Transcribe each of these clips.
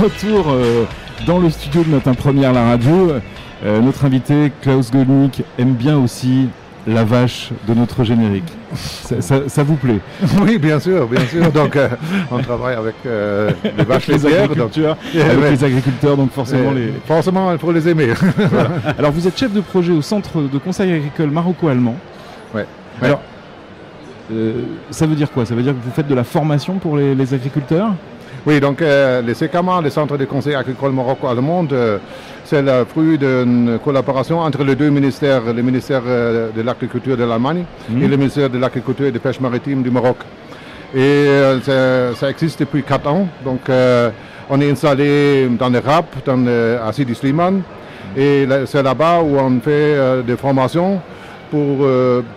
retour dans le studio de notre première la radio. Notre invité Klaus Goldnick aime bien aussi la vache de notre générique. Ça vous plaît? Oui, bien sûr. Donc, on travaille avec les vaches laitières. Avec les agriculteurs, donc forcément Forcément, il faut les aimer. Voilà. Alors, vous êtes chef de projet au Centre de conseil agricole maroco-allemand. Ouais. Alors, ça veut dire quoi? Ça veut dire que vous faites de la formation pour les agriculteurs? Oui, donc les CECAMA, le Centre de conseil agricole maroco-allemand, c'est le fruit d'une collaboration entre les deux ministères, le ministère de l'Agriculture de l'Allemagne et le ministère de l'Agriculture et de Pêche maritime du Maroc. Et ça existe depuis 4 ans. Donc on est installé dans le RAP, à Sidi Slimane. Et c'est là-bas où on fait des formations pour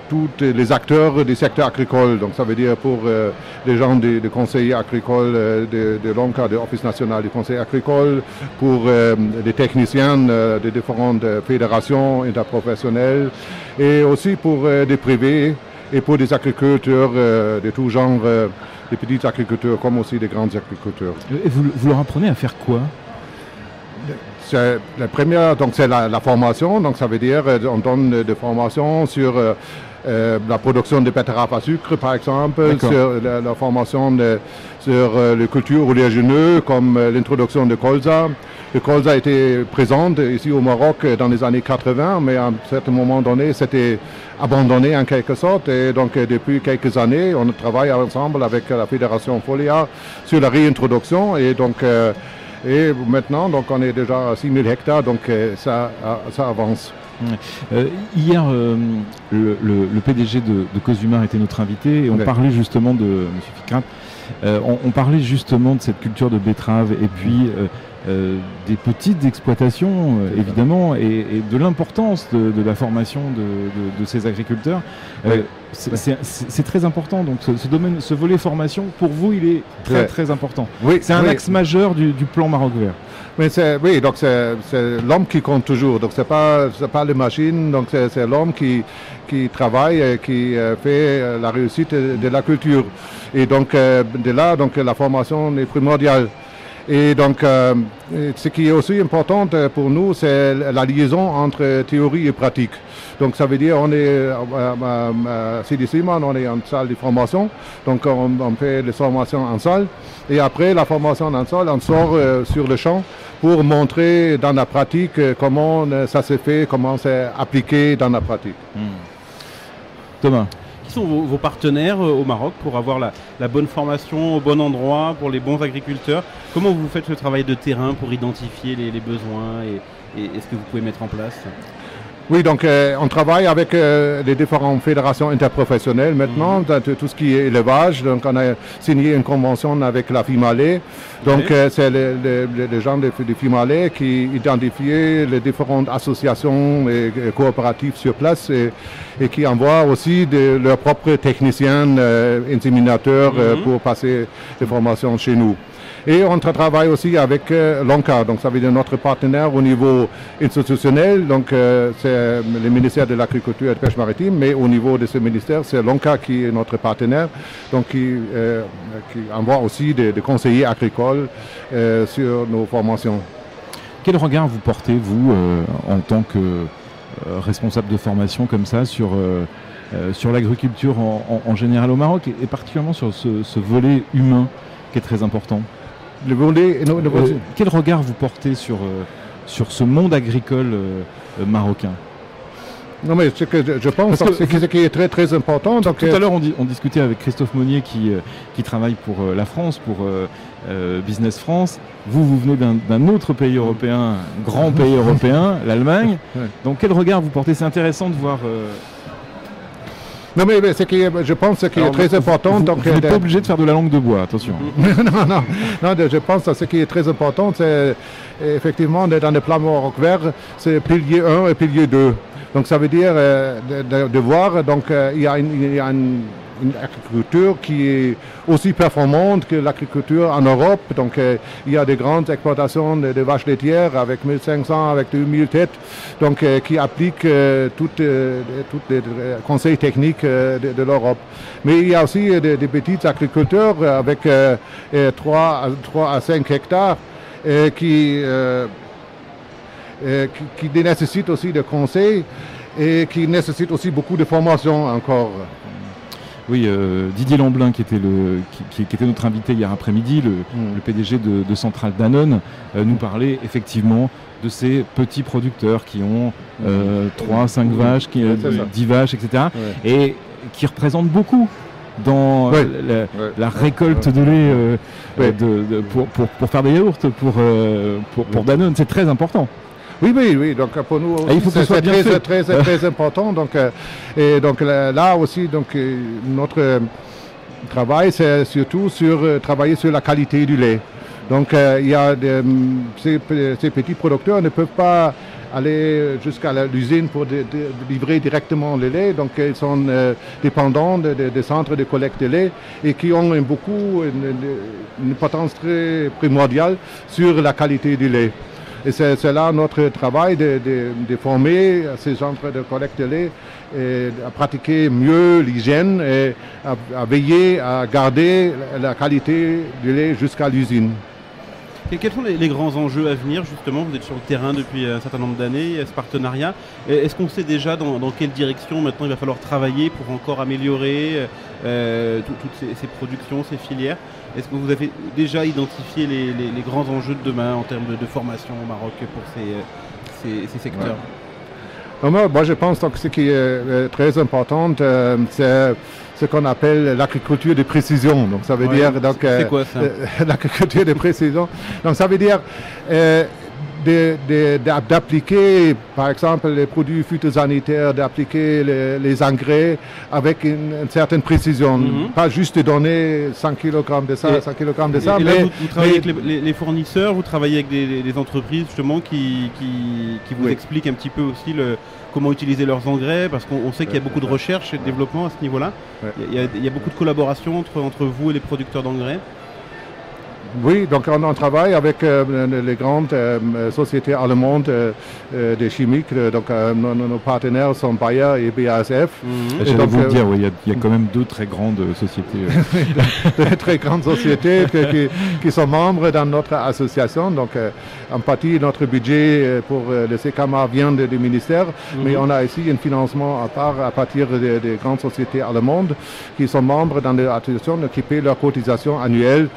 tous les acteurs du secteur agricole. Donc ça veut dire pour les gens des conseillers agricoles de l'ONCA, de l'Office national du conseil agricole, pour les techniciens des différentes fédérations interprofessionnelles et aussi pour des privés et pour des agriculteurs de tout genre, des petits agriculteurs comme aussi des grands agriculteurs. Et vous leur apprenez à faire quoi? La première, donc c'est la formation, donc ça veut dire on donne des formations sur la production de betteraves à sucre par exemple, sur la formation sur les cultures oléagineuses comme l'introduction de colza. Le colza était présent ici au Maroc dans les années 80, mais à un certain moment donné c'était abandonné en quelque sorte et donc depuis quelques années on travaille ensemble avec la Fédération Folia sur la réintroduction et donc et maintenant, donc, on est déjà à 6000 hectares, donc ça avance. Hier, le PDG de Cosumar était notre invité et on parlait justement de M. Fikrat. On parlait justement de cette culture de betterave et puis des petites exploitations, évidemment, et de l'importance de la formation de ces agriculteurs. C'est très important. Donc ce volet formation, pour vous, il est très important. Oui, c'est un axe majeur du plan Maroc Vert. Mais oui, donc c'est l'homme qui compte toujours. Donc c'est pas les machines. Donc c'est l'homme qui travaille et qui fait la réussite de la culture. Et donc de là, donc la formation est primordiale. Et donc, ce qui est aussi important pour nous, c'est la liaison entre théorie et pratique. Donc, ça veut dire, on est à Sidi Slimane, on est en salle de formation. Donc, on fait les formations en salle. Et après la formation en salle, on sort sur le champ pour montrer dans la pratique comment ça se fait, comment c'est appliqué dans la pratique. Thomas. Qui sont vos partenaires au Maroc pour avoir la bonne formation au bon endroit pour les bons agriculteurs? Comment vous faites ce travail de terrain pour identifier les besoins et ce que vous pouvez mettre en place? Oui, donc on travaille avec les différentes fédérations interprofessionnelles maintenant, dans tout ce qui est élevage. Donc on a signé une convention avec la FIMALE. Donc c'est les gens de FIMALE qui identifient les différentes associations et coopératives sur place et qui envoient aussi leurs propres techniciens inséminateurs pour passer des formations chez nous. Et on travaille aussi avec l'ONCA, donc ça veut dire notre partenaire au niveau institutionnel, donc c'est le ministère de l'Agriculture et de la Pêche maritime, mais au niveau de ce ministère, c'est l'ONCA qui est notre partenaire, donc qui envoie aussi des conseillers agricoles sur nos formations. Quel regard vous portez, vous, en tant que responsable de formation comme ça, sur l'agriculture en général au Maroc, et particulièrement sur ce volet humain qui est très important? Quel regard vous portez sur ce monde agricole marocain? Non, mais ce que je pense, c'est ce qui est très très important. Tout à l'heure, on discutait avec Christophe Monnier qui travaille pour la France, pour Business France. Vous venez d'un autre pays européen, grand pays européen, l'Allemagne. Donc quel regard vous portez? C'est intéressant de voir... Non, mais je pense que ce qui est très important... Vous n'êtes pas obligé de faire de la langue de bois, attention. non, je pense que ce qui est très important, c'est effectivement dans le plan Maroc Vert, c'est pilier 1 et pilier 2. Donc ça veut dire de voir, donc il y a une agriculture qui est aussi performante que l'agriculture en Europe. Donc il y a des grandes exploitations de vaches laitières avec 1500, avec 2000 têtes, donc qui appliquent tous les conseils techniques de l'Europe. Mais il y a aussi des petits agriculteurs avec 3 à 5 hectares qui nécessitent aussi des conseils et qui nécessitent aussi beaucoup de formation encore. Oui, Didier Lamblin, qui était notre invité hier après-midi, le PDG de Centrale Danone, nous parlait effectivement de ces petits producteurs qui ont 3, 5 vaches, 10 vaches, etc. Ouais. Et qui représentent beaucoup dans la récolte de lait pour faire des yaourts, pour Danone. C'est très important. Oui. Donc pour nous aussi, c'est très important. Donc, et donc là aussi, notre travail, c'est surtout travailler sur la qualité du lait. Donc il y a ces petits producteurs ne peuvent pas aller jusqu'à l'usine pour livrer directement le lait. Donc ils sont dépendants des centres de collecte de lait et qui ont une importance très primordiale sur la qualité du lait. Et c'est là notre travail de former ces centres de collecte de lait et à pratiquer mieux l'hygiène et à veiller à garder la qualité du lait jusqu'à l'usine. Et quels sont les grands enjeux à venir justement? Vous êtes sur le terrain depuis un certain nombre d'années, ce partenariat. Est-ce qu'on sait déjà dans quelle direction maintenant il va falloir travailler pour encore améliorer toutes ces productions, ces filières? Est-ce que vous avez déjà identifié les grands enjeux de demain en termes de formation au Maroc pour ces secteurs? Moi, je pense que ce qui est très important, c'est ce qu'on appelle l'agriculture de précision. Donc, ça veut dire c'est quoi ça? L'agriculture de précision. Donc, ça veut dire d'appliquer, par exemple, les produits phytosanitaires, d'appliquer les engrais avec une certaine précision. Pas juste donner 100 kg de ça, 100 kg de ça. Et là, vous travaillez avec les fournisseurs, vous travaillez avec des entreprises justement qui vous expliquent un petit peu aussi comment utiliser leurs engrais, parce qu'on sait qu'il y a beaucoup de recherche et de développement à ce niveau-là. Il y a beaucoup de collaboration entre vous et les producteurs d'engrais. Oui, donc on travaille avec les grandes sociétés allemandes de chimiques. Donc nos partenaires sont Bayer et BASF. J'allais vous dire, il y a quand même 2 très grandes sociétés. Très grandes sociétés qui sont membres dans notre association. Donc en partie, notre budget pour le CKMA vient du ministère, mais on a ici un financement à part à partir des grandes sociétés allemandes qui sont membres dans l'association qui paient leur cotisation annuelle.